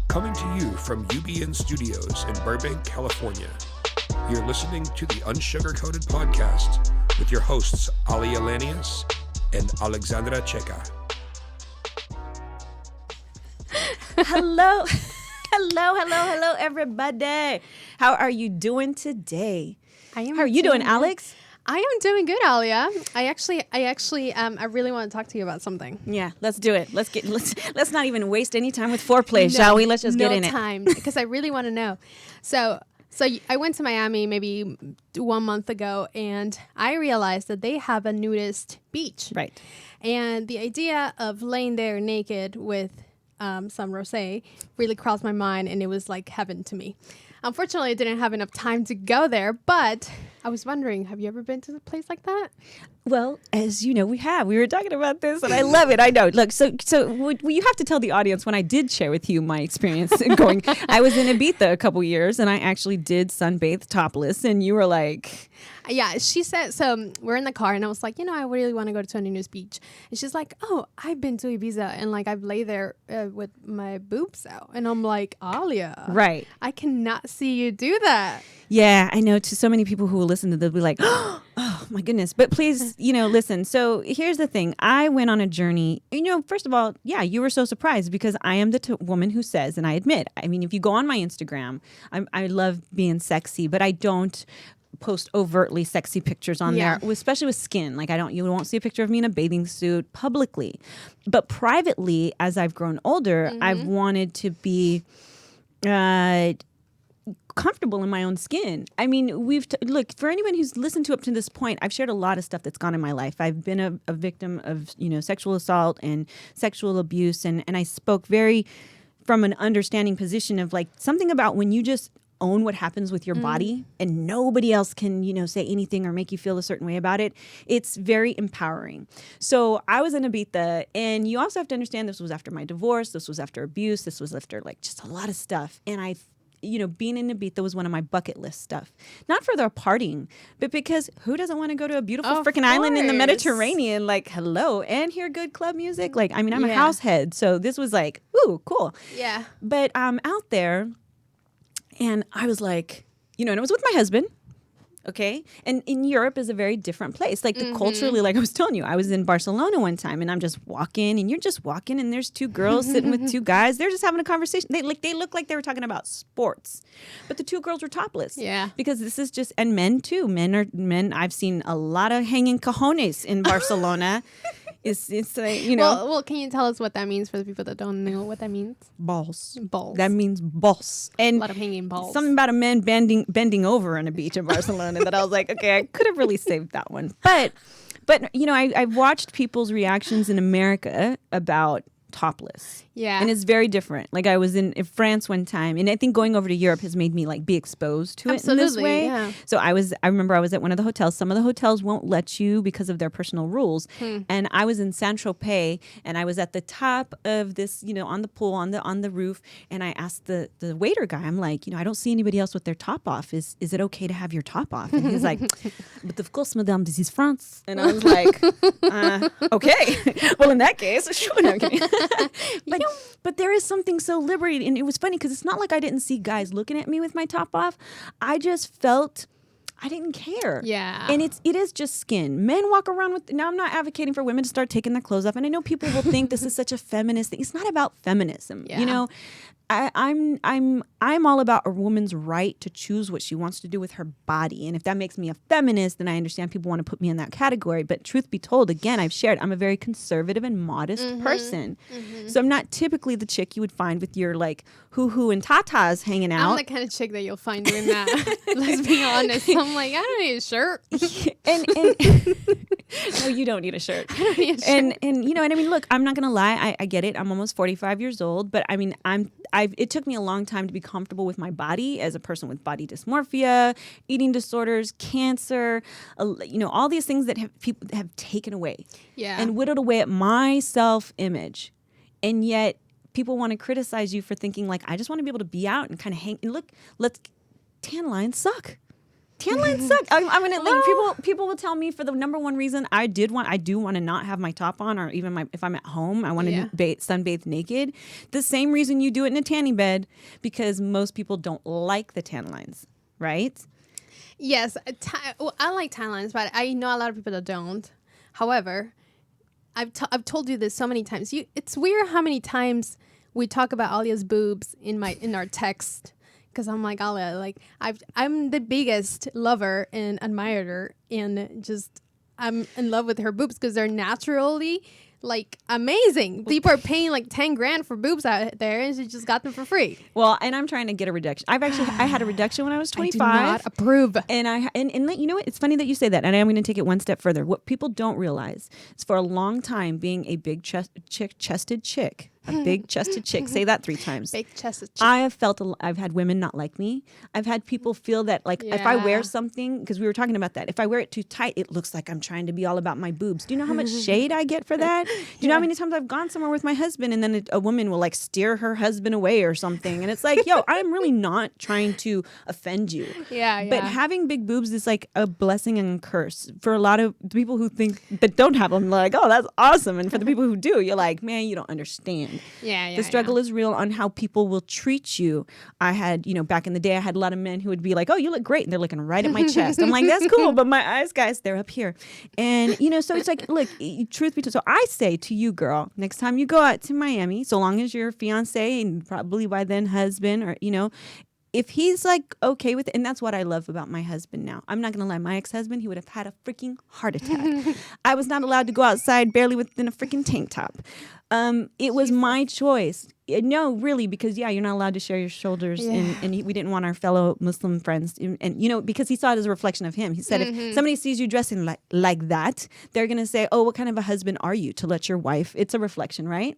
Coming to you from UBN Studios in Burbank, California. You're listening to the Unsugar-Coated Podcast with your hosts, Aalia and Alexandra Checa. Hello, everybody. How are you doing today? How are you doing, Alex? I am doing good, Aalia. I really want to talk to you about something. Yeah, let's do it. Let's not even waste any time with foreplay, shall we? Let's just get in it. No time, because I really want to know. So I went to Miami maybe 1 month ago, and I realized that they have a nudist beach. Right. And the idea of laying there naked with some rosé really crossed my mind, and it was like heaven to me. Unfortunately, I didn't have enough time to go there, but I was wondering, have you ever been to a place like that? Well, as you know, we have. We were talking about this, and I love it. I know. Look, so you have to tell the audience when I did share with you my experience going. I was in Ibiza a couple years, and I actually did sunbathe topless, and you were like... Yeah, she said, so we're in the car, and I was like, I really want to go to Nudist Beach. And she's like, oh, I've been to Ibiza, and like I've lay there with my boobs out. And I'm like, Aalia, right? I cannot see you do that. Yeah, I know. To so many people who will listen to this, they'll be like, oh my goodness. But please, listen. So here's the thing. I went on a journey. First of all, yeah, you were so surprised because I am the woman who says, and I admit, I mean, if you go on my Instagram, I love being sexy, but I don't post overtly sexy pictures on there, especially with skin. Like you won't see a picture of me in a bathing suit publicly, but privately, as I've grown older, I've wanted to be comfortable in my own skin. I mean, look, for anyone who's listened to up to this point, I've shared a lot of stuff that's gone in my life. I've been a victim of, sexual assault and sexual abuse. And I spoke very from an understanding position of like something about when you just own what happens with your body and nobody else can, say anything or make you feel a certain way about it. It's very empowering. So I was in Ibiza, and you also have to understand this was after my divorce. This was after abuse. This was after like just a lot of stuff. And being in Ibiza was one of my bucket list stuff. Not for the partying, but because who doesn't want to go to a beautiful freaking island in the Mediterranean? Like, hello, and hear good club music. Like, I mean, I'm a house head. So this was like, ooh, cool. Yeah. But I'm out there. And I was like, and I was with my husband, okay? And in Europe is a very different place. Like culturally, like I was telling you, I was in Barcelona one time, and I'm just walking, and you're just walking, and there's two girls sitting with two guys. They're just having a conversation. They look like they were talking about sports, but the two girls were topless. Yeah. Because this is just, and men too. Men. I've seen a lot of hanging cojones in Barcelona. It's Well, can you tell us what that means for the people that don't know what that means? Balls. Balls. That means balls. And a lot of hanging balls. Something about a man bending over on a beach in Barcelona that I was like, okay, I could have really saved that one. But I've watched people's reactions in America about topless. Yeah. And it's very different. Like I was in France one time, and I think going over to Europe has made me like be exposed to it in this way. Yeah. So I remember I was at one of the hotels. Some of the hotels won't let you because of their personal rules. And I was in Saint-Tropez, and I was at the top of this, on the pool, on the roof, and I asked the waiter guy, I'm like, I don't see anybody else with their top off. Is it okay to have your top off? And he's like, but of course, madame, this is France. And I was like, okay. Well, in that case, sure. No, I'm kidding. But there is something so liberating. And it was funny because it's not like I didn't see guys looking at me with my top off. I just felt I didn't care. Yeah. And it is just skin. Men walk around with, now I'm not advocating for women to start taking their clothes off. And I know people will think this is such a feminist thing. It's not about feminism. Yeah. I'm all about a woman's right to choose what she wants to do with her body. And if that makes me a feminist, then I understand people want to put me in that category. But truth be told, again, I've shared, I'm a very conservative and modest person. So I'm not typically the chick you would find with your like hoo-hoo and tatas hanging out. I'm the kind of chick that you'll find doing that. Let's be honest. I'm like, I don't need a shirt. and no, you don't need a shirt. I don't need a shirt. And and I mean, look, I'm not gonna lie, I get it. I'm almost 45 years old, but I mean, it took me a long time to be comfortable with my body as a person with body dysmorphia, eating disorders, cancer, all these things that people have taken away and whittled away at my self-image. And yet people want to criticize you for thinking like, I just want to be able to be out and kind of hang. And look, tan lines suck. Tan lines suck. I'm gonna like people will tell me for the number one reason I do want to not have my top on, or even if I'm at home, I want to sunbathe naked. The same reason you do it in a tanning bed, because most people don't like the tan lines, right? Yes, I like tan lines, but I know a lot of people that don't. However, I've told you this so many times. It's weird how many times we talk about Aalia's boobs in our text. Because I'm like, Aalia, like I'm the biggest lover and admirer, and just I'm in love with her boobs because they're naturally like amazing. People are paying like 10 grand for boobs out there, and she just got them for free. Well, and I'm trying to get a reduction. I had a reduction when I was 25. I do not approve. And you know what? It's funny that you say that, and I am going to take it one step further. What people don't realize is, for a long time, being a big chested chick. A big chested chick. Say that 3 times. Big chested chick. I have felt, I've had women not like me. I've had people feel that, like, if I wear something, because we were talking about that, if I wear it too tight, it looks like I'm trying to be all about my boobs. Do you know how much shade I get for that? Do you know how many times I've gone somewhere with my husband, and then a woman will like steer her husband away or something, and it's like, yo, I'm really not trying to offend you. But having big boobs is like a blessing and a curse for a lot of people who think that don't have them. Like, oh, that's awesome, and for the people who do, you're like, man, you don't understand. The struggle is real on how people will treat you. I had, back in the day, I had a lot of men who would be like, oh, you look great. And they're looking right at my chest. I'm like, that's cool. But my eyes, guys, they're up here. And, so it's like, look, truth be told. So I say to you, girl, next time you go out to Miami, so long as your fiance and probably by then husband, or, if he's like okay with it, and that's what I love about my husband now. I'm not going to lie. My ex-husband, he would have had a freaking heart attack. I was not allowed to go outside barely within a freaking tank top. It was my choice. No, really, because you're not allowed to share your shoulders, and we didn't want our fellow Muslim friends, and because he saw it as a reflection of him. He said, if somebody sees you dressing like that, they're gonna say, oh, what kind of a husband are you to let your wife? It's a reflection, right?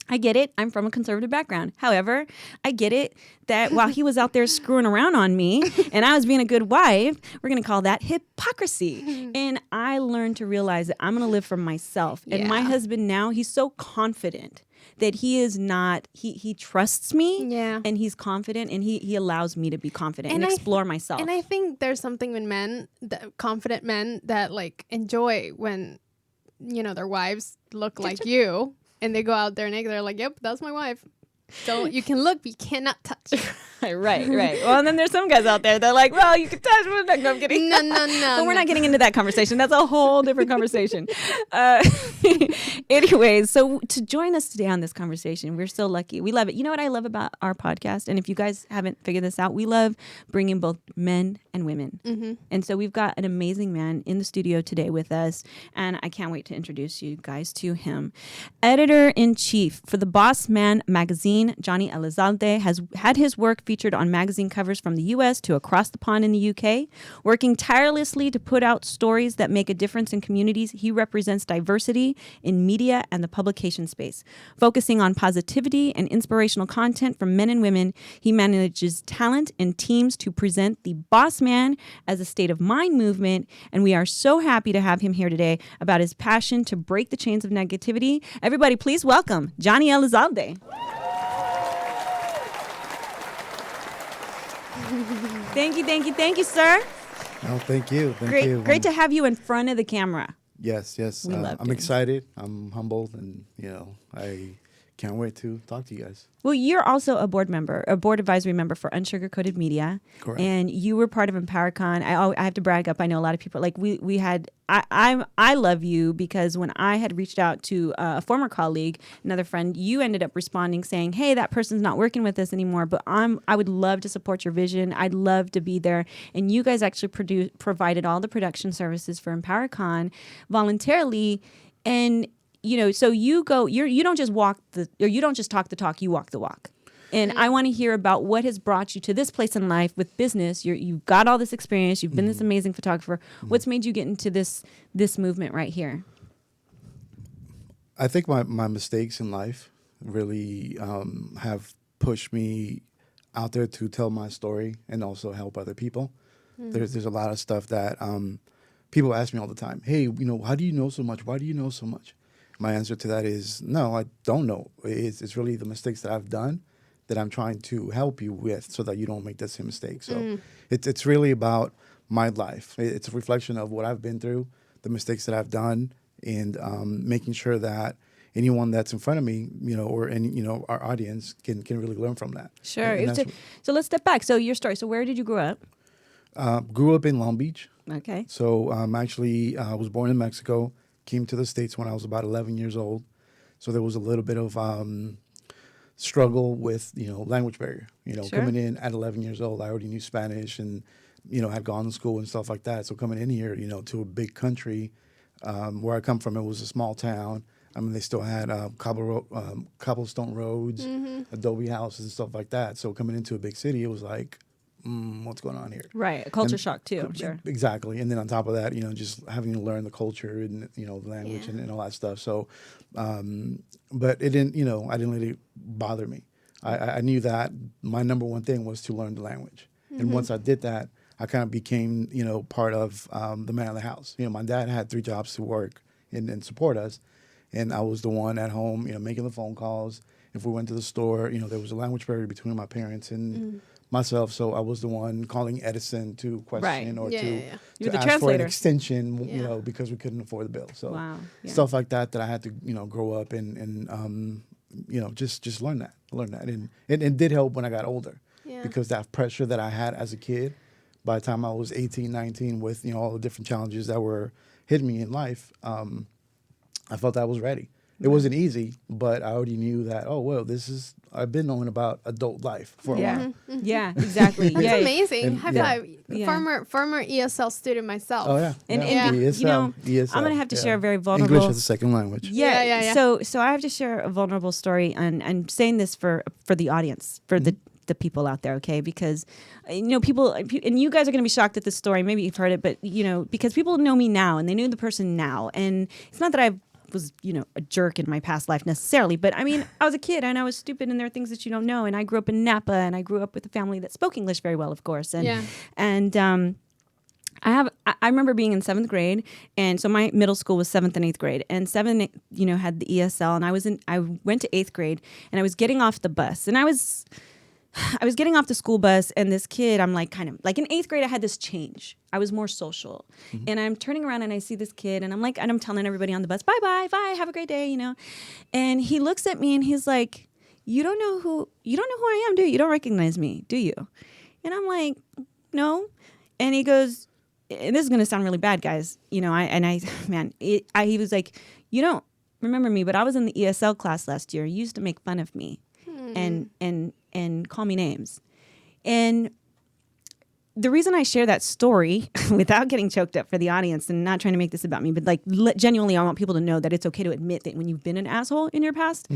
I get it. I'm from a conservative background. However, I get it that while he was out there screwing around on me and I was being a good wife, we're gonna call that hypocrisy. And I learned to realize that I'm gonna live for myself. And my husband now, he's so confident that he is not, he trusts me, and he's confident, and he allows me to be confident and explore myself. And I think there's something with confident men that like enjoy when, their wives look like you, and they go out there naked. They're like, yep, that's my wife. So you can look, but you cannot touch. Right. Well, and then there's some guys out there that are like, well, you can touch. No, I'm kidding. No. But we're not getting into that conversation. That's a whole different conversation. Anyways, so to join us today on this conversation, we're so lucky. We love it. You know what I love about our podcast? And if you guys haven't figured this out, we love bringing both men and women. And so we've got an amazing man in the studio today with us, and I can't wait to introduce you guys to him. Editor-in-chief for the Bossmann Magazine, Johnny Elizalde, has had his work featured on magazine covers from the U.S. to across the pond in the U.K. Working tirelessly to put out stories that make a difference in communities, he represents diversity in media and the publication space. Focusing on positivity and inspirational content from men and women, he manages talent and teams to present the Boss Man as a state of mind movement, and we are so happy to have him here today about his passion to break the chains of negativity. Everybody, please welcome Johnny Elizalde. Thank you, sir. Oh, thank you. Thank you. Great to have you in front of the camera. Yes. I'm excited. I'm humbled, and I can't wait to talk to you guys. Well, you're also a board advisory member for Unsugar-Coated Media. Correct. And you were part of EmpowerCon. I have to brag up. I know a lot of people, like we had, I love you because when I had reached out to a former colleague, another friend, you ended up responding saying, hey, that person's not working with us anymore, but I would love to support your vision. I'd love to be there. And you guys actually provided all the production services for EmpowerCon voluntarily. And so you don't just you don't just talk the talk, you walk the walk. And I want to hear about what has brought you to this place in life with business. You've got all this experience. You've been this amazing photographer. What's made you get into this movement right here? I think my mistakes in life really have pushed me out there to tell my story and also help other people. There's a lot of stuff that people ask me all the time. Hey, how do you know so much? Why do you know so much? My answer to that is no, I don't know. It's really the mistakes that I've done that I'm trying to help you with so that you don't make that same mistake. So it's really about my life. It's a reflection of what I've been through, the mistakes that I've done, and making sure that anyone that's in front of me, or any, our audience can really learn from that. Sure. And So let's step back. So your story. So where did you grow up? grew up in Long Beach. Okay. So actually, I was born in Mexico, came to the States when I was about 11 years old. So there was a little bit of struggle with, language barrier. Sure. Coming in at 11 years old, I already knew Spanish and, had gone to school and stuff like that. So coming in here, to a big country, where I come from, it was a small town. I mean, they still had cobblestone roads, adobe houses and stuff like that. So coming into a big city, it was like, what's going on here? Right. A culture shock too, I'm sure. Exactly. And then on top of that, just having to learn the culture and, the language and all that stuff. So, but it didn't, I didn't let it bother me. I knew that my number one thing was to learn the language. And once I did that, I kind of became, part of the man of the house. My dad had 3 jobs to work and support us. And I was the one at home, making the phone calls. If we went to the store, there was a language barrier between my parents and myself. So I was the one calling Edison to question or to You're the ask translator. for an extension, because we couldn't afford the bill. So stuff like that I had to, grow up and just learn that. And it did help when I got older because that pressure that I had as a kid, by the time I was 18, 19 with, all the different challenges that were hitting me in life, I felt I was ready. It wasn't easy, but I already knew that, I've been knowing about adult life for a while. Yeah, exactly. That's amazing. And- High five. Yeah. Former ESL student myself. Oh, yeah. And ESL, I'm going to have to share a very vulnerable... English as a second language. Yeah. So I have to share a vulnerable story, and I'm saying this for the audience, for the people out there, okay? Because, people, and you guys are going to be shocked at this story. Maybe you've heard it, but, because people know me now, and they knew the person now. And it's not that I was, a jerk in my past life necessarily, but I mean, I was a kid and I was stupid, and there are things that you don't know. And I grew up in Napa, and I grew up with a family that spoke English very well, of course. And I remember being in 7th grade, and so my middle school was 7th and 8th grade, and 7th, had the ESL, and I went to 8th grade, and I was getting off the bus, and I was getting off the school bus, and this kid, I'm like, kind of like in 8th grade, I had this change. I was more social, and I'm turning around and I see this kid, and I'm telling everybody on the bus, bye, have a great day, and he looks at me and he's like, you don't know who I am, do you? You don't recognize me, do you? And I'm like, no. And he goes, and this is going to sound really bad, guys, he was like, you don't remember me, but I was in the ESL class last year. You used to make fun of me and call me names. And the reason I share that story without getting choked up for the audience and not trying to make this about me, but genuinely, I want people to know that it's okay to admit that when you've been an asshole in your past.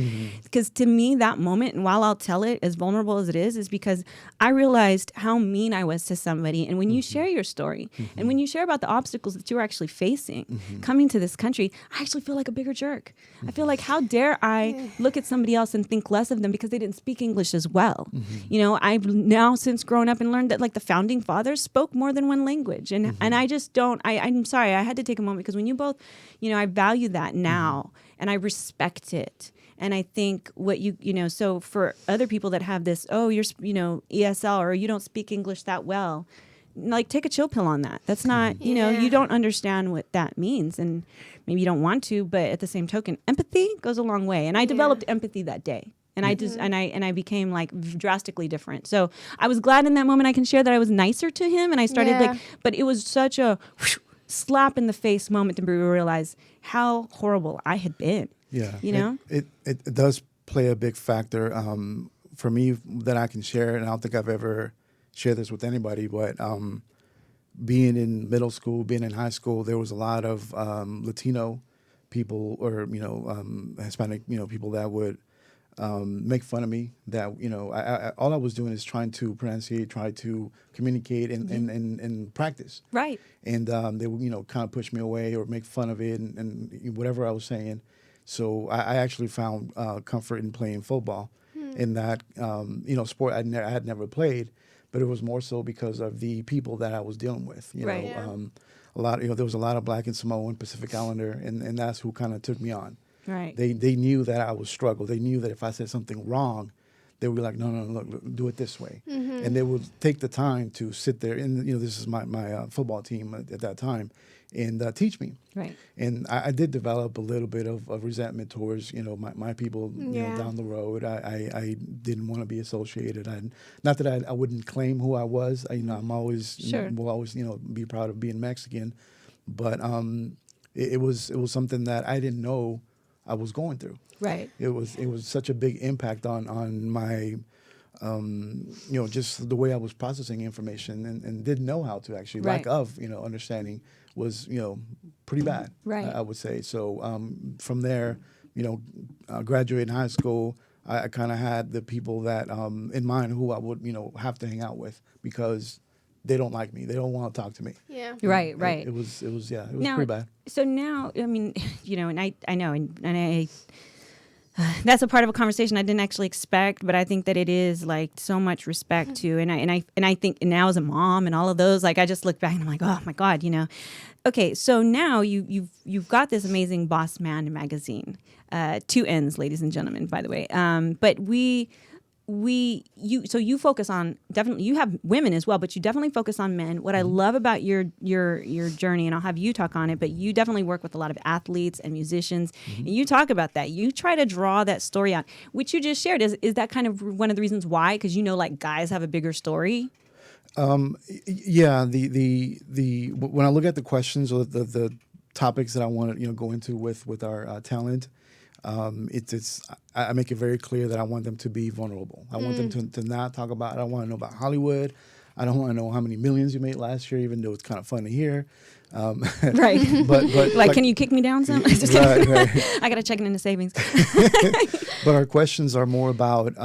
Because to me, that moment, and while I'll tell it as vulnerable as it is because I realized how mean I was to somebody. And when you share your story and when you share about the obstacles that you're actually facing coming to this country, I actually feel like a bigger jerk. I feel like, how dare I look at somebody else and think less of them because they didn't speak English as well. I've now since grown up and learned that the founding fathers spoke more than one language. And I just don't, I'm sorry, I had to take a moment because when you both, I value that now and I respect it. And I think what so for other people that have this, you're, ESL or you don't speak English that well, take a chill pill on that. That's not, you don't understand what that means. And maybe you don't want to, but at the same token, empathy goes a long way. And I developed empathy that day. And I just and I became drastically different. So I was glad in that moment I can share that I was nicer to him, and I started but it was such a slap in the face moment to realize how horrible I had been. Yeah, it does play a big factor for me that I can share, and I don't think I've ever shared this with anybody. But being in middle school, being in high school, there was a lot of Latino people or Hispanic people that would make fun of me. That I all I was doing is trying to pronunciate, try to communicate, and practice. Right. And they would kind of push me away or make fun of it and whatever I was saying. So I actually found comfort in playing football. In that sport I had never played, but it was more so because of the people that I was dealing with. A lot there was a lot of Black and Samoan, Pacific Islander, and that's who kind of took me on. Right. They knew that I was struggle. They knew that if I said something wrong, they would be like, no, look, do it this way. And they would take the time to sit there, and this is my football team at that time, and teach me. Right. And I did develop a little bit of resentment towards, my people, down the road. I didn't want to be associated. Not that I wouldn't claim who I was. I'm always, will always, be proud of being Mexican. But it was something that I didn't know I was going through. Right. It was such a big impact on my, just the way I was processing information and didn't know how to actually. Right. Lack of, understanding was, pretty bad. Right. I would say. So from there, graduating high school, I kind of had the people that in mind who I would, have to hang out with because they don't like me. They don't want to talk to me. Yeah. Right. It was Now, pretty bad. So now, I mean, and I know, and I that's a part of a conversation I didn't actually expect, but I think that it is like so much respect to, and I think now as a mom and all of those, like I just look back and I'm like, oh my God, Okay, so now you've got this amazing Bossmann Magazine, 2 N's, ladies and gentlemen, by the way. But you focus on, definitely, you have women as well, but you definitely focus on men. What I love about your journey, and I'll have you talk on it, but you definitely work with a lot of athletes and musicians, and you talk about that. You try to draw that story out, which you just shared. Is that kind of one of the reasons why? Because like guys have a bigger story. Yeah, the when I look at the questions or the topics that I want to go into with our talent, I make it very clear that I want them to be vulnerable. I want them to not talk about. I don't want to know about Hollywood. I don't want to know how many millions you made last year, even though it's kind of fun to hear. Right. But like, can you kick me down some? Right. I got to check it into savings. But our questions are more about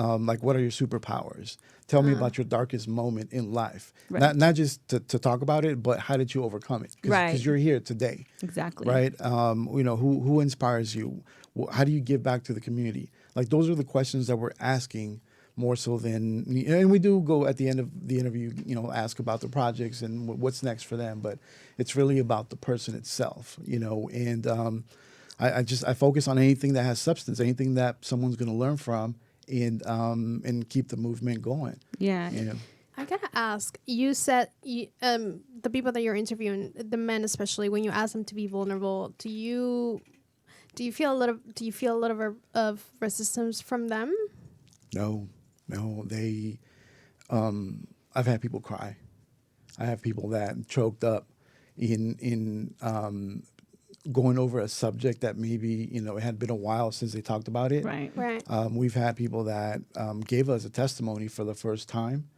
what are your superpowers? Tell me about your darkest moment in life. Right. Not just to talk about it, but how did you overcome it? Because you're here today. Exactly. Right. Who inspires you? How do you give back to the community? Like those are the questions that we're asking more so than, and we do go at the end of the interview, ask about the projects and what's next for them. But it's really about the person itself, and I focus on anything that has substance, anything that someone's going to learn from, and keep the movement going. Yeah. I gotta ask. You said the people that you're interviewing, the men especially, when you ask them to be vulnerable, do you feel a little bit of resistance from them? No. They, I've had people cry. I have people that choked up in going over a subject that maybe, it had been a while since they talked about it. Right. We've had people that gave us a testimony for the first time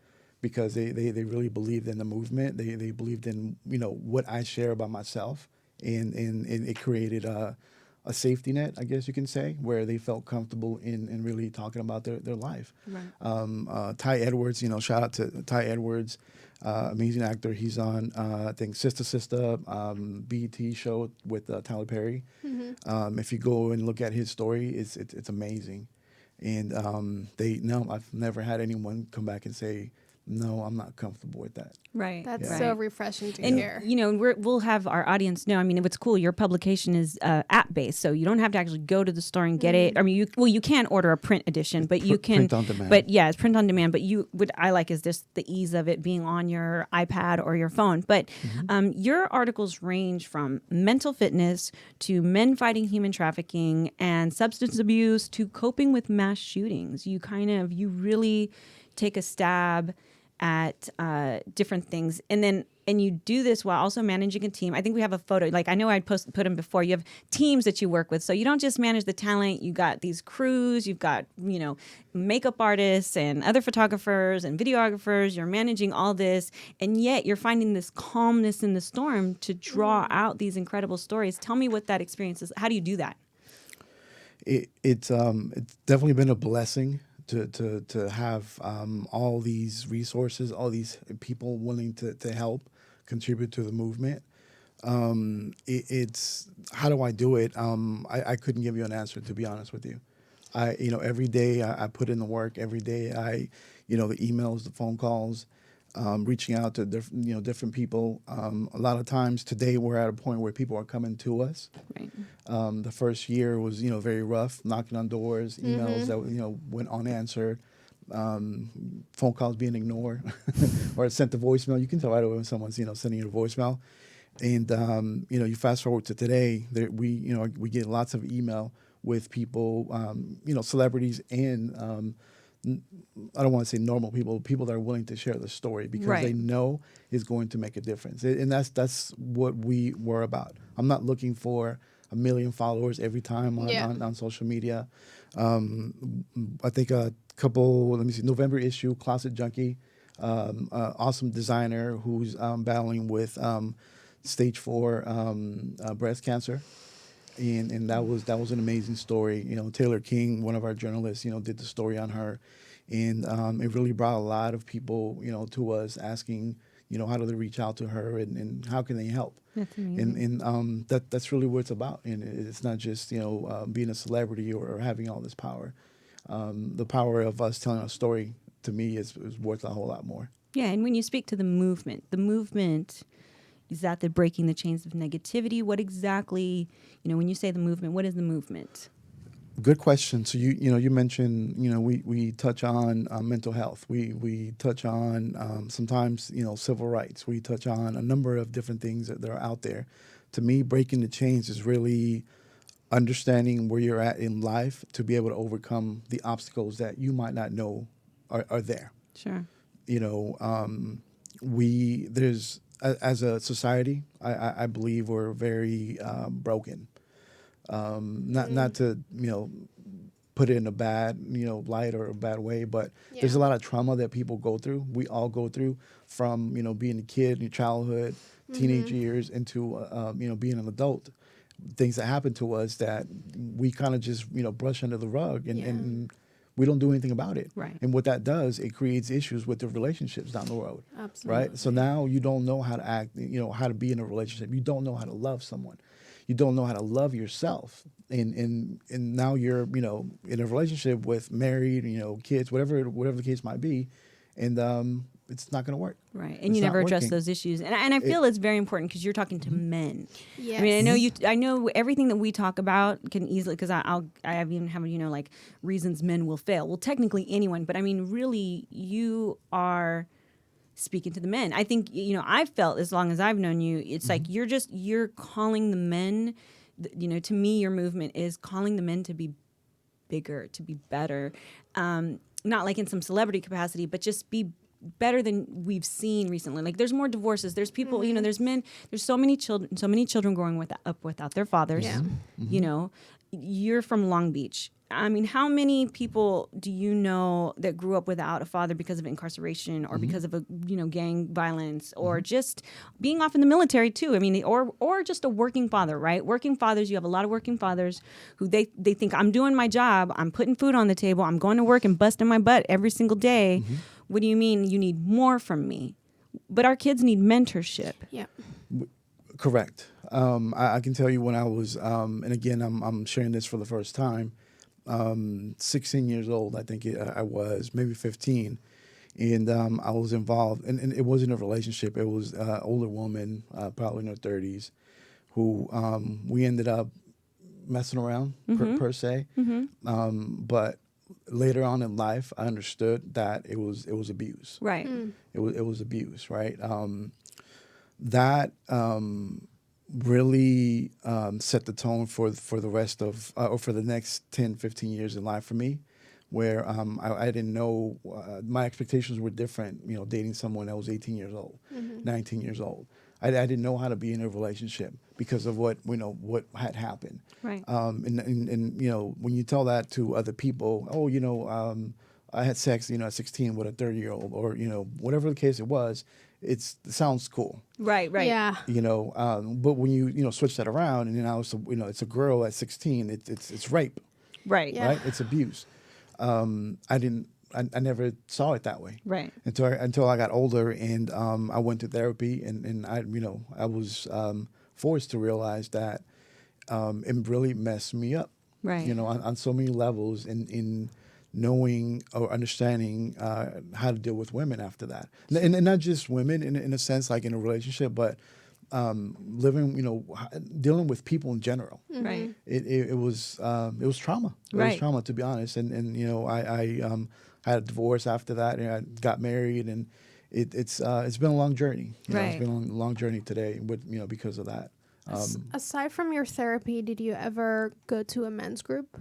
because they really believed in the movement. They believed in, what I share about myself. And it created a safety net, I guess you can say, where they felt comfortable in really talking about their life. Right. Ty Edwards, shout out to Ty Edwards, amazing actor. He's on, I think, Sister, BET show with Tyler Perry. If you go and look at his story, it's amazing. And I've never had anyone come back and say, no, I'm not comfortable with that. Right. That's right. so refreshing to And, hear. we'll have our audience know. I mean, what's cool, your publication is app-based, so you don't have to actually go to the store and get it. I mean, you can order a print edition, but you can... Print on demand. But yeah, it's print on demand. But what I like is just the ease of it being on your iPad or your phone. But your articles range from mental fitness to men fighting human trafficking and substance abuse to coping with mass shootings. You really take a stab at different things, and you do this while also managing a team. I think we have a photo, like I know I'd put them before. You have teams that you work with, so you don't just manage the talent. You got these crews, you've got makeup artists and other photographers and videographers. You're managing all this, and yet you're finding this calmness in the storm to draw out these incredible stories. Tell me what that experience is. How do you do that? It's definitely been a blessing to have all these resources, all these people willing to help contribute to the movement. It's how do I do it? I couldn't give you an answer, to be honest with you. Every day I put in the work. Every day the emails, the phone calls, reaching out to different people. A lot of times today we're at a point where people are coming to us. Right. The first year was very rough, knocking on doors, emails that went unanswered. phone calls being ignored or sent to voicemail. You can tell right away when someone's, sending you a voicemail. And, you fast forward to today, we get lots of email with people, celebrities and I don't want to say normal people that are willing to share the story because they know it's going to make a difference. And that's what we were about. I'm not looking for 1 million followers every time on social media. I think November issue, Closet Junkie, awesome designer who's battling with stage 4 breast cancer. And that was an amazing story. Taylor King, one of our journalists, did the story on her, and it really brought a lot of people, to us asking, how do they reach out to her and how can they help? That's amazing. And that's really what it's about. And it's not just being a celebrity or having all this power. The power of us telling a story to me is worth a whole lot more. Yeah, and when you speak to the movement is that the breaking the chains of negativity? What exactly, when you say the movement, what is the movement? Good question. So you mentioned we touch on mental health. We touch on sometimes civil rights. We touch on a number of different things that are out there. To me, breaking the chains is really understanding where you're at in life to be able to overcome the obstacles that you might not know are there. Sure. As a society, I believe we're very broken. Not to put it in a bad light or a bad way, but there's a lot of trauma that people go through. We all go through from being a kid in your childhood, teenage years into being an adult. Things that happen to us that we kind of just brush under the rug and we don't do anything about it. Right. And what that does, it creates issues with the relationships down the road. Absolutely. Right. So now you don't know how to act, how to be in a relationship. You don't know how to love someone. You don't know how to love yourself. And now you're, in a relationship with married, kids, whatever the case might be. And it's not going to work. Right. And you never address those issues. And I feel it's very important because you're talking to men. Yes. I mean, I know everything that we talk about can easily, because I even have, like reasons men will fail. Well, technically anyone, but I mean, really you are speaking to the men. I think, I've felt as long as I've known you, it's like you're calling the men, to me, your movement is calling the men to be bigger, to be better. Not like in some celebrity capacity, but just be better than we've seen recently. Like there's more divorces. There's people, there's men, there's so many children growing up without their fathers. Yeah. You're from Long Beach. I mean, how many people do you know that grew up without a father because of incarceration or because of gang violence or just being off in the military too? I mean, or just a working father, right? Working fathers, you have a lot of working fathers who they think I'm doing my job, I'm putting food on the table, I'm going to work and busting my butt every single day. What do you mean you need more from me? But our kids need mentorship. Yeah. Correct. I can tell you when I was, and again, I'm sharing this for the first time, 16 years old, I think I was, maybe 15. And I was involved, and it wasn't a relationship. It was an older woman, probably in her 30s, who we ended up messing around, per se. But later on in life, I understood that it was abuse. Right. It was abuse, right? That really set the tone for the rest of, or for the next 10, 15 years in life for me, where I didn't know, my expectations were different, dating someone that was 18 years old, 19 years old. I didn't know how to be in a relationship because of what had happened. Right. And when you tell that to other people, I had sex, at 16 with a 30-year-old, or whatever the case it was, it sounds cool. Right. Yeah. But when you switch that around, and now it's a girl at 16, it's rape. Right. Yeah. Right. It's abuse. I never saw it that way. Right. Until I got older and I went to therapy and I was forced to realize that it really messed me up. Right. On so many levels in knowing or understanding how to deal with women after that. And not just women in a sense, like in a relationship, but living, dealing with people in general. Right. It was trauma. It was trauma, to be honest. And had a divorce after that, and I got married, and it's been a long journey. You know, it's been a long journey today with because of that. Aside from your therapy, did you ever go to a men's group?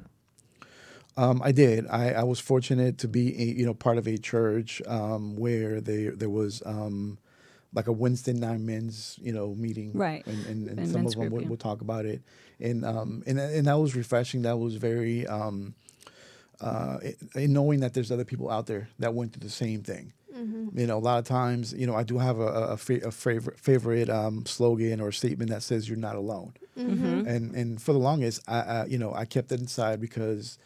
I did. I was fortunate to be part of a church where there was like a Wednesday night men's meeting, Right. and some of them would talk about it, and that was refreshing. That was very in knowing that there's other people out there that went through the same thing. A lot of times, I do have a favorite slogan or statement that says you're not alone. And for the longest, I kept it inside because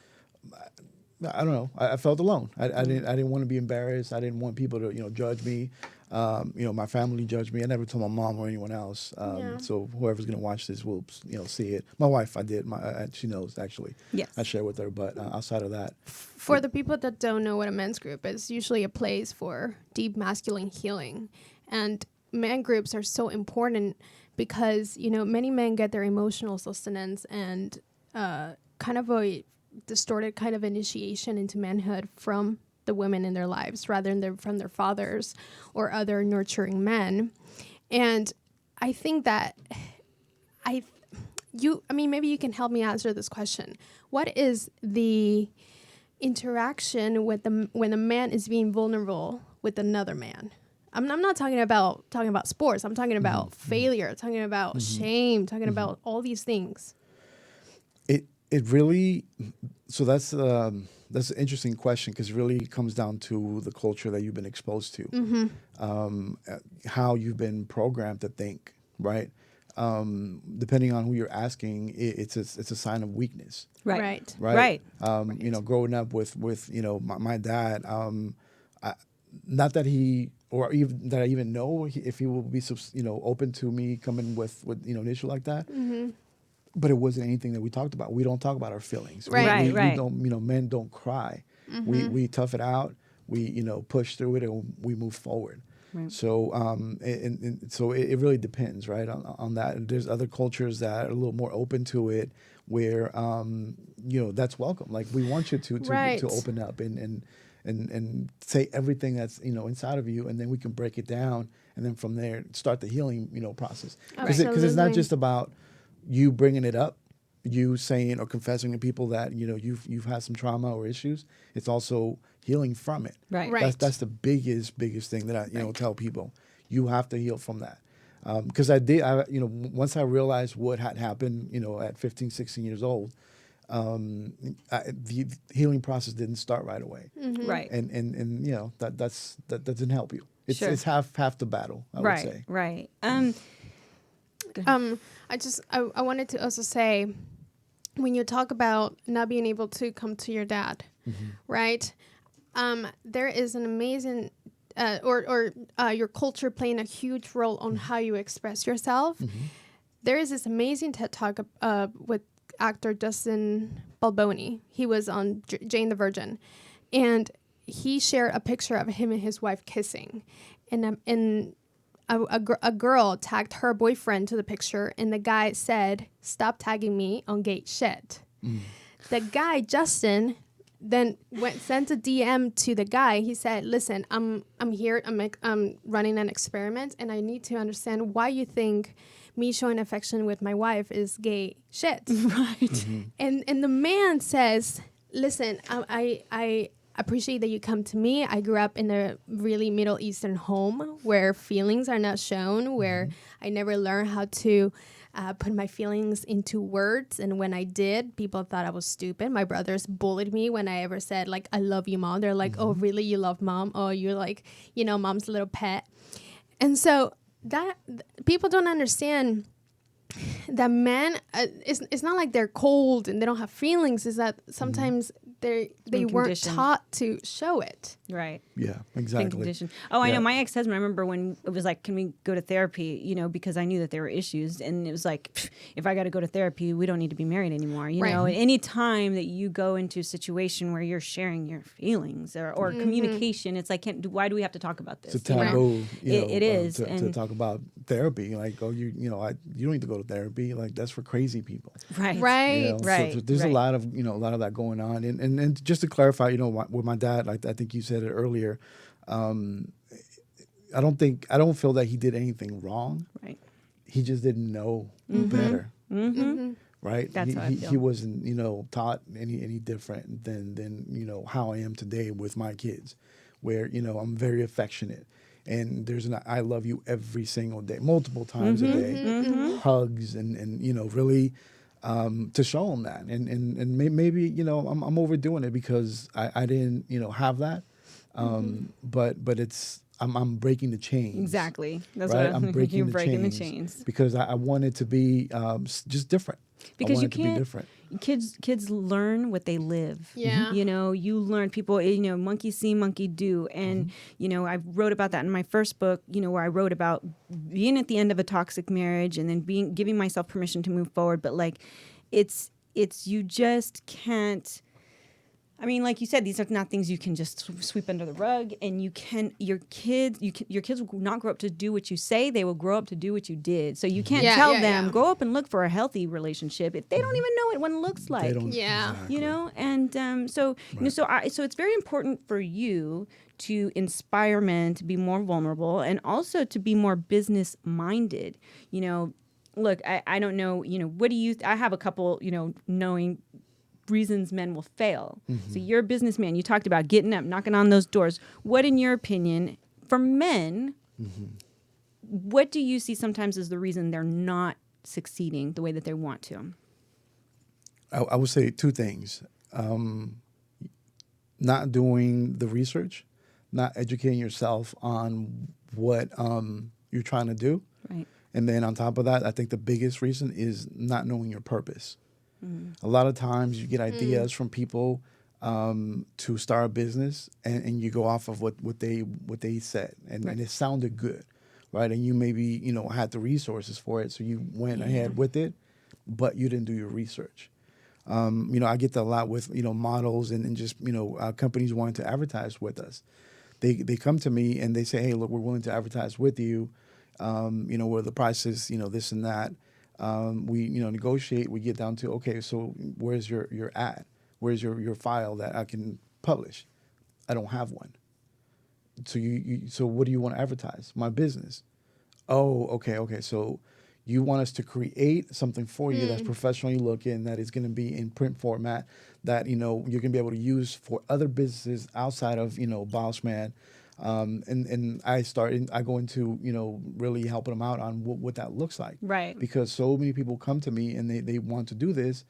I don't know. I felt alone. I didn't want to be embarrassed. I didn't want people to judge me. My family judged me. I never told my mom or anyone else. So whoever's gonna watch this will see it. My wife, I did. She knows actually. Yes. I share with her. But outside of that, for the people that don't know what a men's group is, usually a place for deep masculine healing, and men groups are so important because many men get their emotional sustenance and kind of a distorted kind of initiation into manhood from the women in their lives rather than from their fathers or other nurturing men. And I think that maybe you can help me answer this question. What is the interaction with when a man is being vulnerable with another man? I'm not talking about sports. I'm talking about failure, talking about shame, talking about all these things. It really, so that's an interesting question because it really comes down to the culture that you've been exposed to, how you've been programmed to think, right? Depending on who you're asking, it's a sign of weakness. Right. Growing up with my dad, not that he or even that I even know if he will be open to me coming with an issue like that. But it wasn't anything that we talked about. We don't talk about our feelings. Right. We don't, men don't cry. We tough it out. We, push through it and we move forward. Right. So, so it really depends, right, on that. And there's other cultures that are a little more open to it, where, that's welcome. Like we want you to open up and say everything that's inside of you, and then we can break it down, and then from there start the healing process. Because it's not just about you bringing it up, you saying or confessing to people that you've had some trauma or issues. It's also healing from it. Right. That's the biggest thing that I tell people. You have to heal from that. Because once I realized what had happened, at 15, 16 years old, the healing process didn't start right away. Right. And that doesn't help you. It's half the battle, I would say. Right. I wanted to also say, when you talk about not being able to come to your dad, right? There is an amazing, your culture playing a huge role on how you express yourself. There is this amazing TED Talk with actor Dustin Balboni. He was on Jane the Virgin, and he shared a picture of him and his wife kissing, and a girl tagged her boyfriend to the picture, and the guy said, "Stop tagging me on gay shit." The guy, Justin, then sent a DM to the guy. He said, "Listen, I'm here. I'm running an experiment, and I need to understand why you think me showing affection with my wife is gay shit." Right. And the man says, "Listen, I appreciate that you come to me. I grew up in a really Middle Eastern home where feelings are not shown, where I never learned how to put my feelings into words. And when I did, people thought I was stupid. My brothers bullied me when I ever said, like, I love you, Mom. They're like, oh, really? You love Mom? Oh, you're like, Mom's little pet." And so that people don't understand that men, it's not like they're cold and they don't have feelings. Is that sometimes they weren't taught to show it. Right. Yeah, exactly. I know. My ex-husband, I remember when it was like, can we go to therapy? Because I knew that there were issues. And it was like, if I got to go to therapy, we don't need to be married anymore. You know, and any time that you go into a situation where you're sharing your feelings or communication, it's like, why do we have to talk about this? It's a taboo. It is. To talk about therapy. Like, you don't need to go to therapy. Like, that's for crazy people. Right. Right. So there's a lot of that going on. And And just to clarify, with my dad, I think you said it earlier. I don't feel that he did anything wrong. Right. He just didn't know better. Right. That's how I feel. He wasn't, taught any different than how I am today with my kids, where, I'm very affectionate. And there's an I love you every single day, multiple times a day, hugs and really to show them that. And maybe, I'm overdoing it because I didn't, have that. But it's, I'm breaking the chains. Exactly. That's right? what I'm breaking you're the breaking chains the chains. because I want it to be just different. Because you to be can't. different. Kids learn what they live. Yeah. You learn people. Monkey see, monkey do, and I wrote about that in my first book. Where I wrote about being at the end of a toxic marriage and then giving myself permission to move forward. But like, it's you just can't. I mean, like you said, these are not things you can just sweep under the rug. And your kids will not grow up to do what you say. They will grow up to do what you did. So you can't tell them, grow up and look for a healthy relationship if they don't even know what one looks like. They don't, Yeah. exactly. And so it's very important for you to inspire men to be more vulnerable and also to be more business minded. Look, I don't know, what do you, I have a couple, knowing reasons men will fail. So you're a businessman. You talked about getting up, knocking on those doors. What, in your opinion, for men, what do you see sometimes as the reason they're not succeeding the way that they want to? I would say two things. Not doing the research, not educating yourself on what you're trying to do. Right. And then on top of that, I think the biggest reason is not knowing your purpose. A lot of times you get ideas from people to start a business and you go off of what they said and it sounded good, right? And you maybe, had the resources for it. So you went ahead with it, but you didn't do your research. I get that a lot with, models and just, companies wanting to advertise with us. They come to me and they say, hey, look, we're willing to advertise with you. Where the price is, this and that. We negotiate. We get down to, okay, so where's your ad? Where's your file that I can publish? I don't have one. So so what do you want to advertise? My business. Oh, okay. So you want us to create something for you that's professionally looking, that is going to be in print format, that you're going to be able to use for other businesses outside of Bossmann. And I go into, really helping them out on what that looks like. Right. Because so many people come to me and they want to do this,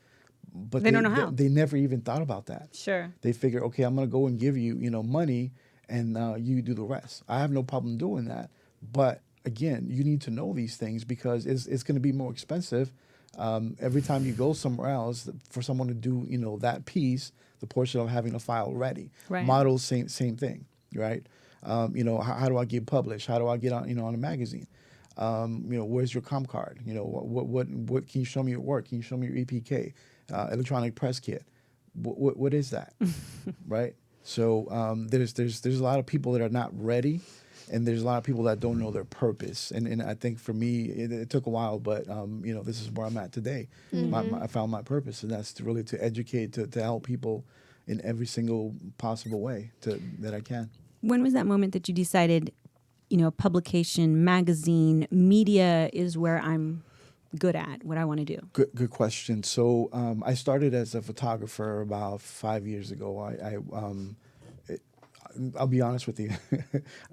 but they don't know how. They never even thought about that. Sure. They figure, okay, I'm going to go and give you, money and you do the rest. I have no problem doing that. But again, you need to know these things because it's going to be more expensive. Every time you go somewhere else for someone to do, that piece, the portion of having a file ready. Right. Models, same thing, right? How do I get published? How do I get on, on a magazine? Where's your comp card? What can you show me your work? Can you show me your EPK, electronic press kit? What is that, right? So there's a lot of people that are not ready, and there's a lot of people that don't know their purpose. And I think for me, it took a while, but this is where I'm at today. I found my purpose, and that's to educate, to help people in every single possible way that I can. When was that moment that you decided, publication, magazine, media is where I'm good at, what I want to do? Good question. So I started as a photographer about 5 years ago. I'll be honest with you,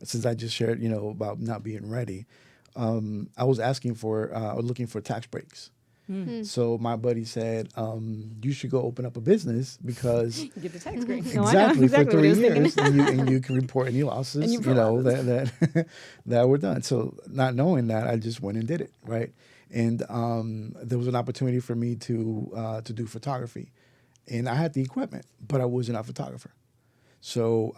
since I just shared, about not being ready. I was looking for tax breaks. So my buddy said, you should go open up a business because You get the tax break. exactly for what I 3 was thinking. years, and you can report any losses, that were done. So not knowing that, I just went and did it, right? And there was an opportunity for me to do photography, and I had the equipment, but I wasn't a photographer. So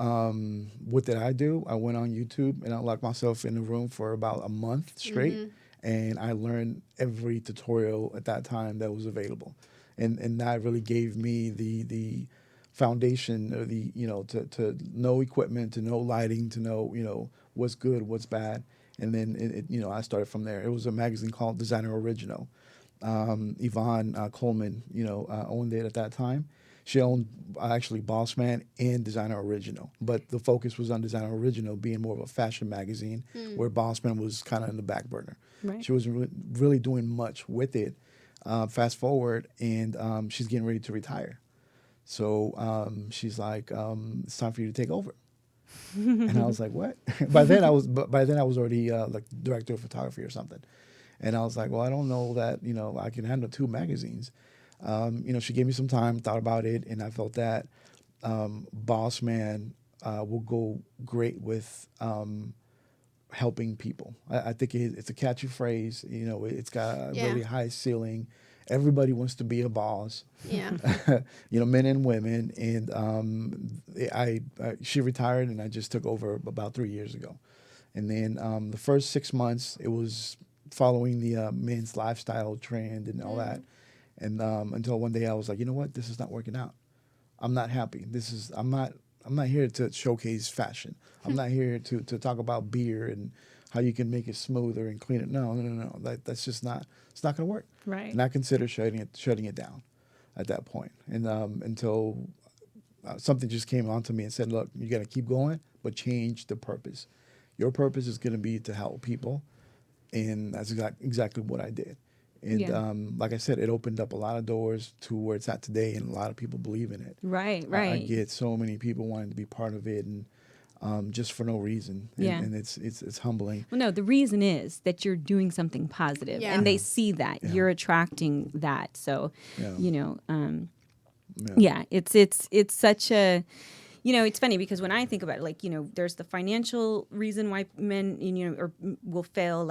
what did I do? I went on YouTube and I locked myself in a room for about a month straight. And I learned every tutorial at that time that was available. And that really gave me the foundation of to know equipment, to know lighting, to know, what's good, what's bad. And then, I started from there. It was a magazine called Designer Original. Yvonne Coleman, owned it at that time. She owned actually Bossman and Designer Original, but the focus was on Designer Original being more of a fashion magazine, where Bossman was kind of in the back burner. Right. She wasn't really doing much with it. Fast forward, and she's getting ready to retire. So she's like, "It's time for you to take over." And I was like, "What?" By then I was already like director of photography or something. And I was like, "Well, I don't know that I can handle 2 magazines." She gave me some time, thought about it, and I felt that Bossman will go great with helping people. I think it's a catchy phrase. It's got a really high ceiling. Everybody wants to be a boss. Yeah. Men and women. And she retired, and I just took over about 3 years ago. And then the first 6 months, it was following the men's lifestyle trend and all that. And until one day I was like, you know what? This is not working out. I'm not happy. I'm not here to showcase fashion. I'm not here to talk about beer and how you can make it smoother and clean it. No. That's just not. It's not going to work. Right. And I considered shutting it down at that point. And until something just came onto me and said, look, you got to keep going, but change the purpose. Your purpose is going to be to help people, and that's exactly what I did. And like I said, it opened up a lot of doors to where it's at today, and a lot of people believe in it. Right. I get so many people wanting to be part of it, and just for no reason. And it's humbling. Well, no, the reason is that you're doing something positive, and they see that you're attracting that. So, it's such a. It's funny because when I think about it, there's the financial reason why men, will fail.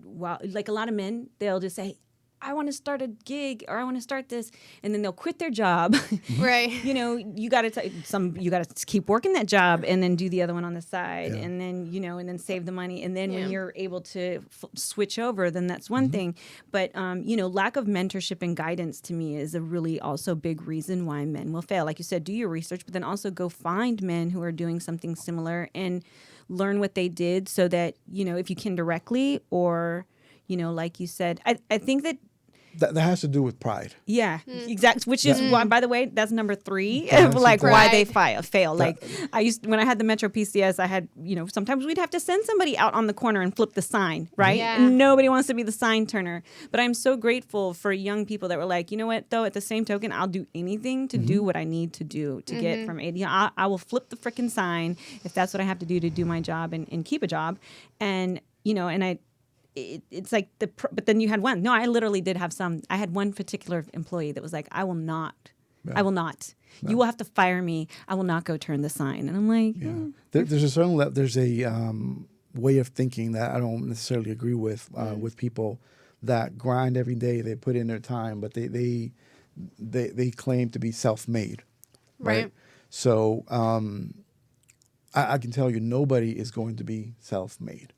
While a lot of men, they'll just say, I want to start a gig or I want to start this, and then they'll quit their job. Right. You got to keep working that job and then do the other one on the side, and then and then save the money, and then when you're able to switch over, then that's one thing. But lack of mentorship and guidance to me is a really also big reason why men will fail. Like you said, do your research, but then also go find men who are doing something similar and learn what they did, so that if you can directly or like you said, I think that has to do with pride. Yeah, exactly. Which is why, by the way, that's number 3 of why they fail. When I had the Metro PCS, I had, sometimes we'd have to send somebody out on the corner and flip the sign, right? Yeah. And nobody wants to be the sign turner. But I'm so grateful for young people that were like, you know what, though, at the same token, I'll do anything to do what I need to do to get from A to I will flip the freaking sign if that's what I have to do my job and keep a job. And, it's like but then you had one. No, I literally did have some. I had one particular employee that was like, I will not. No. You will have to fire me. I will not go turn the sign. And I'm like, There's a certain there's a way of thinking that I don't necessarily agree with people that grind every day. They put in their time, but they claim to be self-made, right? So I can tell you, nobody is going to be self-made.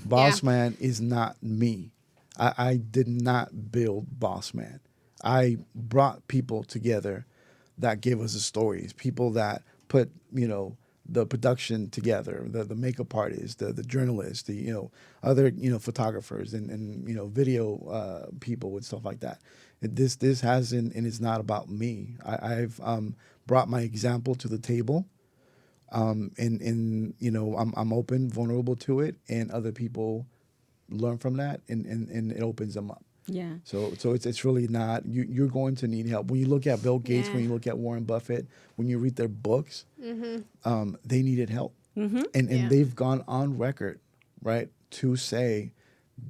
Bossman is not me. I did not build Bossman. I brought people together that gave us the stories, people that put, the production together, the makeup artists, the journalists, the, other, photographers and video people and stuff like that. This hasn't, and it's not about me. I've brought my example to the table. I'm open, vulnerable to it, and other people learn from that, and it opens them up. Yeah. So it's really not you're going to need help. When you look at Bill Gates, when you look at Warren Buffett, when you read their books, they needed help, and they've gone on record, right, to say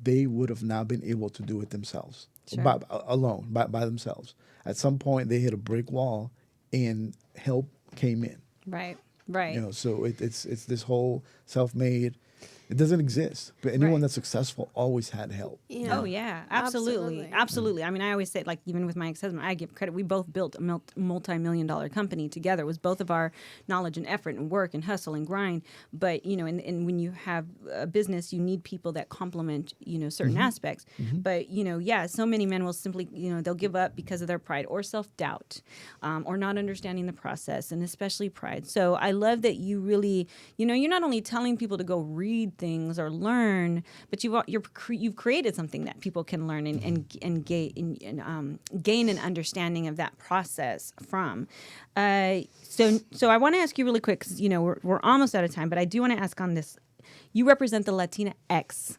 they would have not been able to do it themselves, by themselves. At some point, they hit a brick wall, and help came in. Right. So it's this whole self-made. It doesn't exist. But anyone that's successful always had help. Yeah. Oh, yeah. Absolutely. I mean, I always say, even with my ex-husband, I give credit. We both built a multi-million-dollar company together. It was both of our knowledge and effort and work and hustle and grind. But, and when you have a business, you need people that complement, certain aspects. But, so many men will simply, they'll give up because of their pride or self-doubt or not understanding the process, and especially pride. So I love that you really, you're not only telling people to go read read things or learn, but you've created something that people can learn and gain an understanding of that process from. So I want to ask you really quick, because we're almost out of time, but I do want to ask on this. You represent the Latinx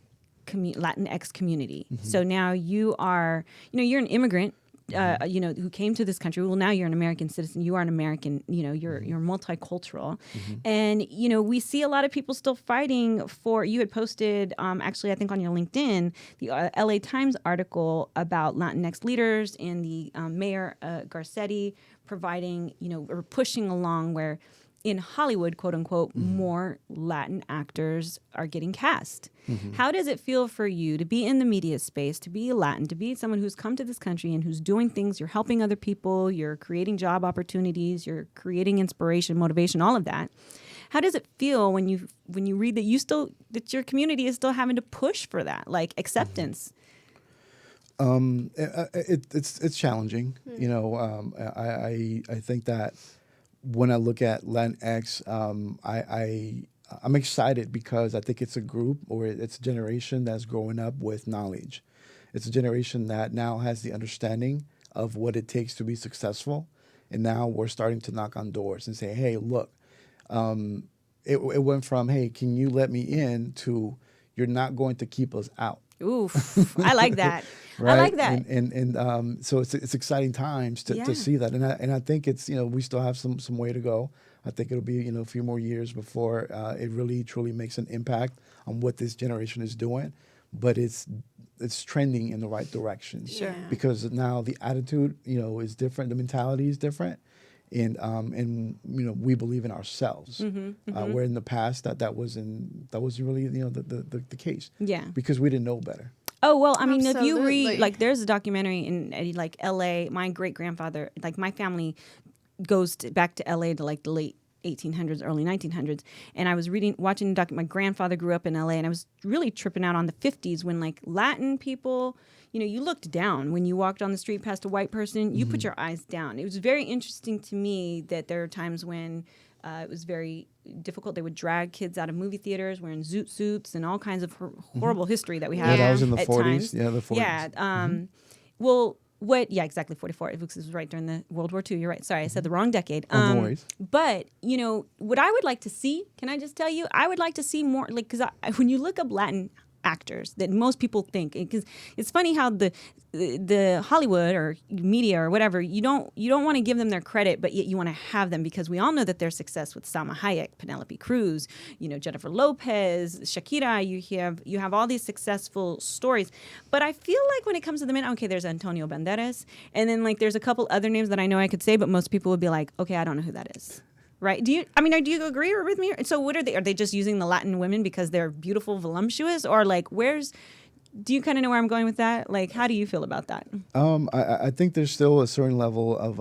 community. So now you are, you're an immigrant. Who came to this country. Well, now you're an American citizen. You are an American. You're multicultural, and we see a lot of people still fighting for. You had posted, actually, I think on your LinkedIn, the LA Times article about Latinx leaders and the Mayor Garcetti providing, or pushing along where in Hollywood, quote unquote, more Latin actors are getting cast. How does it feel for you to be in the media space, to be Latin, to be someone who's come to this country and who's doing things, you're helping other people, you're creating job opportunities, you're creating inspiration, motivation, all of that. How does it feel when you read that your community is still having to push for that, like acceptance? It's challenging. I think that when I look at Latinx, I'm excited because I think it's a group or it's a generation that's growing up with knowledge. It's a generation that now has the understanding of what it takes to be successful. And now we're starting to knock on doors and say, hey, look, it went from, hey, can you let me in, to you're not going to keep us out. Oof, I like that. Right? I like that. And so it's exciting times to see that. And I think it's, we still have some way to go. I think it'll be, a few more years before it really truly makes an impact on what this generation is doing. But it's trending in the right direction. Sure. Because now the attitude, is different. The mentality is different. And we believe in ourselves. Where in the past that wasn't really the case. Yeah. Because we didn't know better. Oh, well, I mean, if you Absolutely. read, there's a documentary in like LA. My great grandfather, my family goes back to LA to the late 1800s, early 1900s. And I was watching a documentary. My grandfather grew up in LA, and I was really tripping out on the 50s when Latin people, you looked down when you walked on the street past a white person, you put your eyes down. It was very interesting to me that there are times when it was very difficult. They would drag kids out of movie theaters wearing zoot suits and all kinds of horrible history that we have. Yeah, that was in the 40s. Times. Yeah, the 40s. Yeah. Well, yeah, exactly, 44. It was right during the World War II. You're right. Sorry, I said the wrong decade. No worries. But, what I would like to see, can I just tell you, I would like to see more, because when you look up Latin actors that most people think, because it's funny how the Hollywood or media or whatever, you don't want to give them their credit, but yet you want to have them, because we all know that their success with Salma Hayek, Penelope Cruz, Jennifer Lopez, Shakira, you have all these successful stories. But I feel like when it comes to the men, okay, there's Antonio Banderas, and then there's a couple other names that I know I could say, but most people would be like, okay, I don't know who that is. Right? Do you agree with me? So what are they? Are they just using the Latin women because they're beautiful, voluptuous, or do you kind of know where I'm going with that? How do you feel about that? I think there's still a certain level of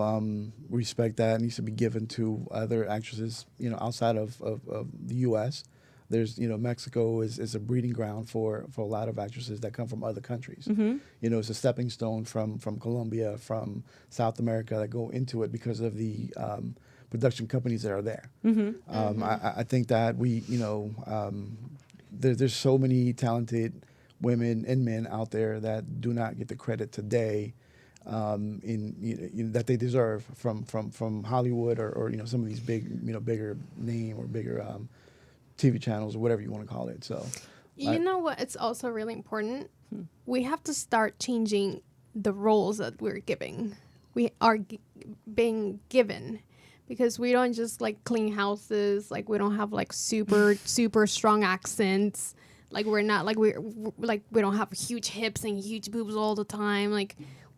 respect that needs to be given to other actresses, outside of the U.S. There's, Mexico is a breeding ground for a lot of actresses that come from other countries. It's a stepping stone from Colombia, from South America, that go into it because of the production companies that are there. I think that there's so many talented women and men out there that do not get the credit today that they deserve from Hollywood or some of these bigger name or bigger TV channels or whatever you want to call it. So you know what? It's also really important. We have to start changing the roles that we're giving. We are being given. Because we don't just clean houses, we don't have super strong accents, we're not we don't have huge hips and huge boobs all the time.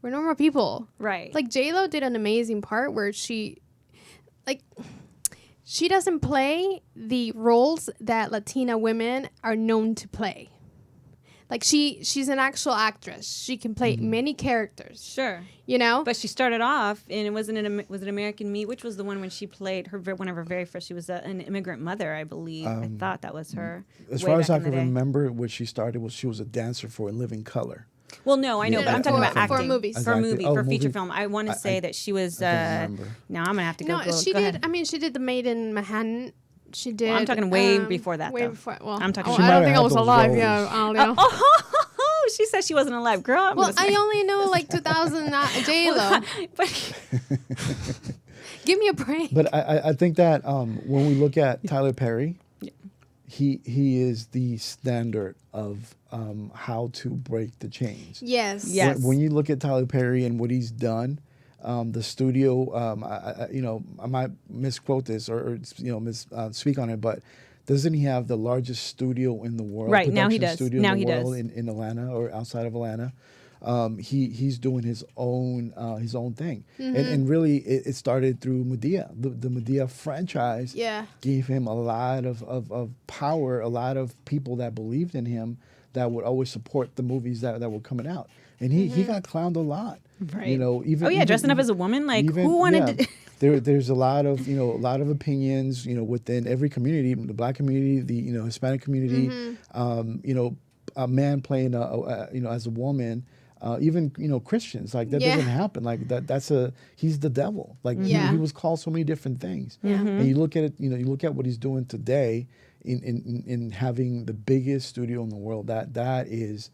We're normal people, right? J-Lo did an amazing part where she doesn't play the roles that Latina women are known to play. She's an actual actress. She can play many characters. Sure. But she started off, and was it American Me? Which was the one when she played one of her very first, she was an immigrant mother, I believe. I thought that was her. As far as I can remember, what she started was she was a dancer for In Living Color. Well, no, I know, but I'm talking about acting. For movies. For feature film. I want to say that she was, now I'm going to have to go. No, she did. I mean, she did The Maid in Manhattan. She did. Well, I'm talking way before that, Way though. before. Well, I'm talking. I don't think I had was those alive. roles. Yeah, Aalia. Oh, she said she wasn't alive, girl. I'm Well, gonna I say- only know like 2000 J-Lo. But Give me a break. But I think that when we look at Tyler Perry, he is the standard of how to break the chains. Yes. Yes. When you look at Tyler Perry and what he's done, the studio, I might misquote this or speak on it, but doesn't he have the largest studio in the world? Right, now he production does. Studio Now in he the does. world in Atlanta or outside of Atlanta. He's doing his own thing, and really it started through Medea. The Medea franchise gave him a lot of power, a lot of people that believed in him that would always support the movies that were coming out, and he got clowned a lot. Right. You know, even dressing up as a woman, like even- who wanted yeah, to? there's a lot of opinions within every community, the Black community, the Hispanic community, a man playing as a woman. Even Christians, like that doesn't happen. Like he's the devil. Like he was called so many different things. And you look at it, you look at what he's doing today in having the biggest studio in the world. That is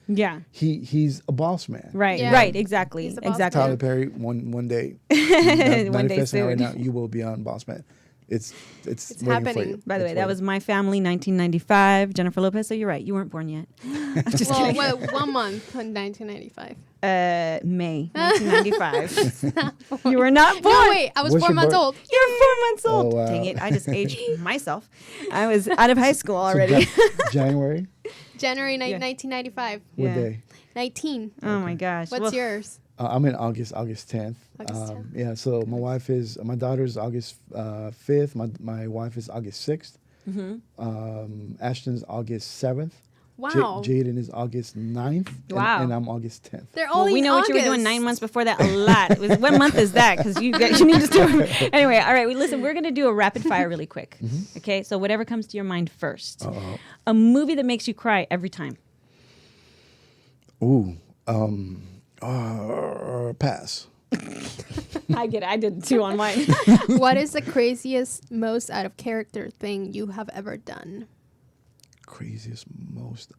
he's a boss man. Right, Yeah. right, exactly, He's the boss exactly. Tyler Perry, one day, One day manifesting right soon. now, you will be on Boss Man. It's waiting for happening. you. By the way, It's that waiting. was My Family, 1995. Jennifer Lopez. So you're right, you weren't born yet. I'm just Well, kidding. 1 month in 1995. May 1995. You were not born. No, wait, I was What's 4 your months birth- old. You're 4 months old. Oh, wow. Dang it! I just aged myself. I was out of high school already. January. January Yeah. 1995. What Yeah. day? 19. Oh my gosh. What's Well, yours? I'm in August 10th. August 10th. Yeah, so my daughter's August 5th. My wife is August 6th. Ashton's August 7th. Wow. Jaden is August 9th. Wow. And I'm August 10th. They're Well, only we know what you were doing August. 9 months before that. A lot. It was, what month is that? Because you need to do. Anyway, all right. Listen, we're gonna do a rapid fire really quick. Okay, so whatever comes to your mind first. A movie that makes you cry every time. Ooh. Pass. I get it. I did two on mine. What is the craziest, most out of character thing you have ever done? Craziest most.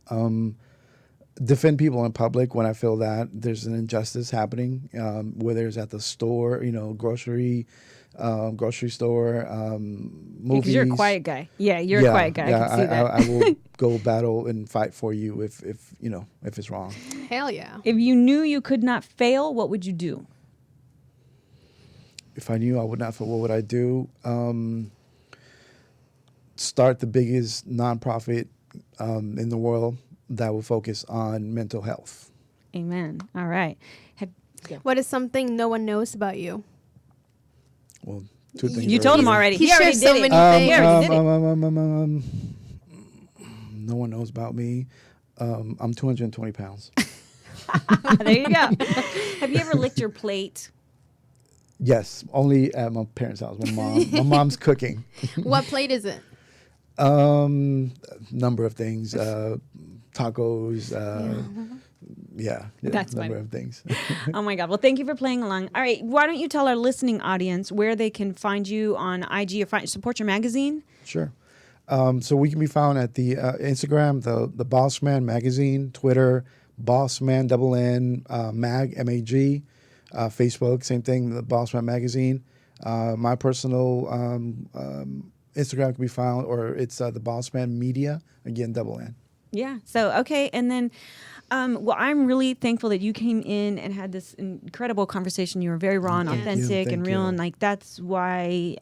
Defend people in public when I feel that there's an injustice happening, whether it's at the store, grocery store, movies. Because you're a quiet guy. Yeah, you're a quiet guy. I can see that. I will go battle and fight for you if it's wrong. Hell yeah. If you knew you could not fail, what would you do? If I knew I would not fail, what would I do? Start the biggest nonprofit in the world that will focus on mental health. Amen. All right. What is something no one knows about you? Well, two things. You told him already. He already shares so did it. many He things. already did it. No one knows about me. I'm 220 pounds. There you go. Have you ever licked your plate? Yes, only at my parents' house. My mom's cooking. What plate is it? Number of things. Tacos. That's number funny. of things. Oh my God. Well, thank you for playing along. All right. Why don't you tell our listening audience where they can find you on IG or support your magazine? Sure. So we can be found at the Instagram, the Bossmann Magazine, Twitter, Bossman N Mag MAG, Facebook, same thing, the Bossmann Magazine. My personal Instagram can be found, or it's the Bossman Media, again, N. Yeah. So, okay. And then, well, I'm really thankful that you came in and had this incredible conversation. You were very raw and Yes. authentic and Thank real. you. And like, that's why,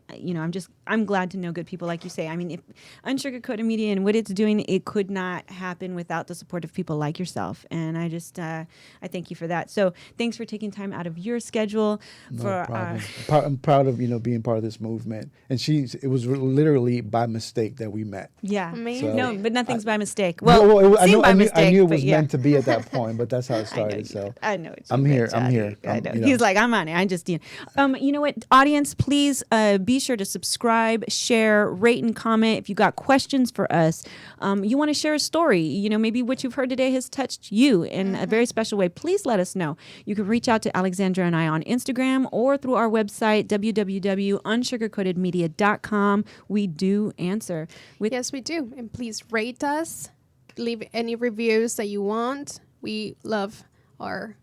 I'm glad to know good people like you say. I mean, if Unsugarcoated Media and what it's doing, it could not happen without the support of people like yourself. And I just, I thank you for that. So thanks for taking time out of your schedule. No problem. I'm proud of being part of this movement. And it was literally by mistake that we met. Yeah. Amazing. No, but nothing's by mistake. Well, Well, seemed by I mistake, knew it but was yeah. meant to be at that point, but that's how it started. I know. It's I'm here. I know. You know. He's like, I'm on it. I'm just, you know what, audience, please be sure to subscribe, share, rate, and comment. If you got questions for us, you want to share a story, you know, maybe what you've heard today has touched you in a very special way, please let us know. You can reach out to Alexandra and I on Instagram or through our website, www.unsugarcoatedmedia.com. We do answer. Yes, we do. And please rate us. Leave any reviews that you want. We love our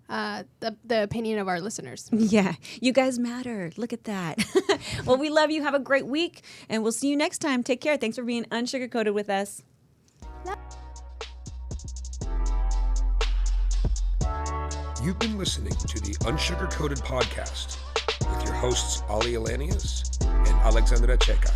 the opinion of our listeners. Yeah, you guys matter. Look at that. Well, we love you. Have a great week, and we'll see you next time. Take care. Thanks for being unsugarcoated with us. You've been listening to the Unsugarcoated Podcast with your hosts, Aalia and Alexandra Checa.